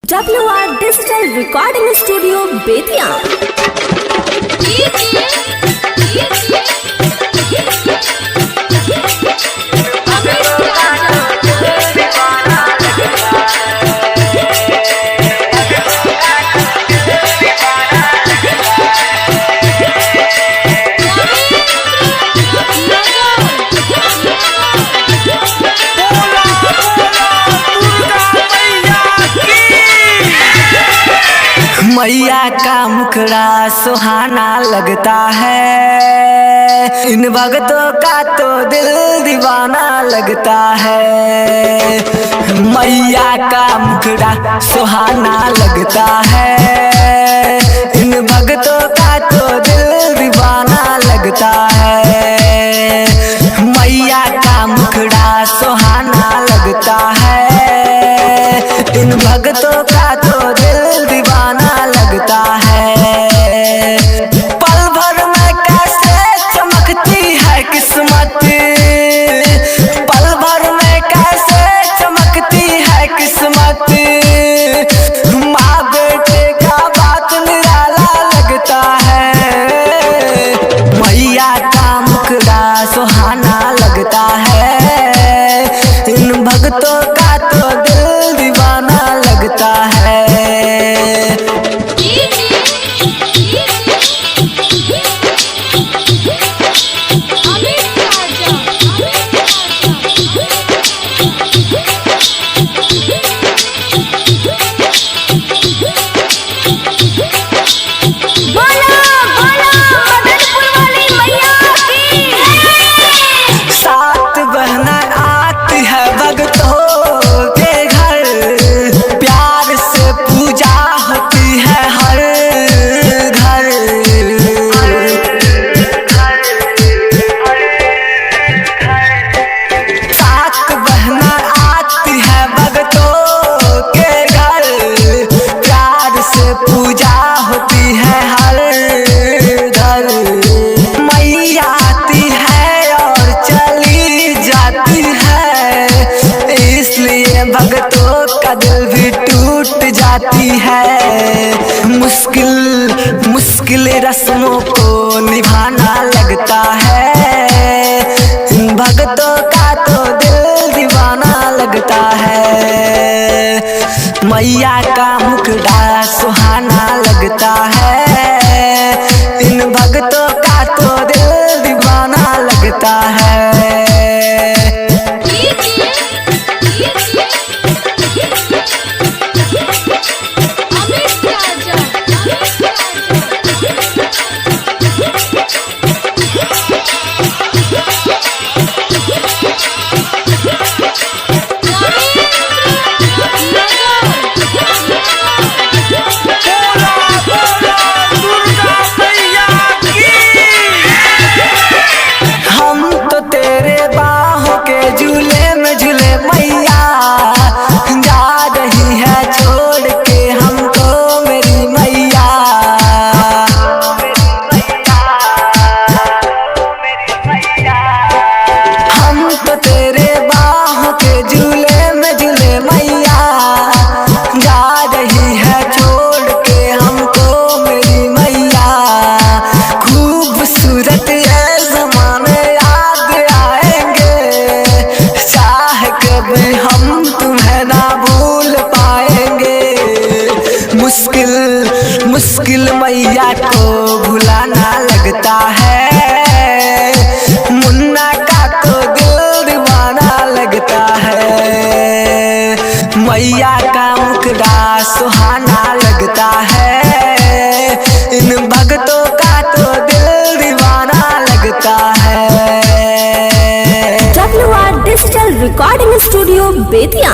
WR digital recording studio Bettiah. मैया का मुखड़ा सुहाना लगता है, इन भक्तों का तो दिल दीवाना लगता है। मैया का मुखड़ा सुहाना लगता है, इन भक्तों का तो दिल दीवाना लगता है। मैया का मुखड़ा सुहाना लगता है, इन भक्तों का तो दिल दीवाना लगता है। पल भर में कैसे चमकती है किस्मत, पल भर में कैसे चमकती है किस्मत। माँ बेटे का बात निराला लगता है, मैया का मुखड़ा सुहाना लगता है, इन भक्तों का तो दिल दीवाना लगता है। सात बहना आती है भक्तों के घर, प्यार से पूजा होती है हर घर। सात बहना आती है भक्तों के घर, प्यार से पूजा होती है हर घर। मैया आती है और चली जाती है, इसलिए भक्तों का दिल भी टूट जाती है। मुश्किल रस्मों को निभाना लगता है, भक्तों का तो दिल दीवाना लगता है। मैया का मुखड़ा सुहाना लगता है, इन भक्तों का तो दिल दीवाना लगता है। हम तो तेरे बाहों के झूले में झूले मैया, जा रही है छोड़ के हमको मेरी मैया। हम तो तेरे बाहों के झूले में झूले मैया, जा रही है छोड़ के हमको मेरी मैया। खूबसूरत ये ज़माने याद आएंगे, चाहे कभी हम तुम्हें ना भूल पाएंगे। मुश्किल मैया को भुलाना लगता है, मुन्ना का तो दिल दीवाना लगता है। मैया का मुखड़ा सुहाना लगता है, इन भक्तों का तो दिल दीवाना लगता है। WR digital recording studio Bettiah.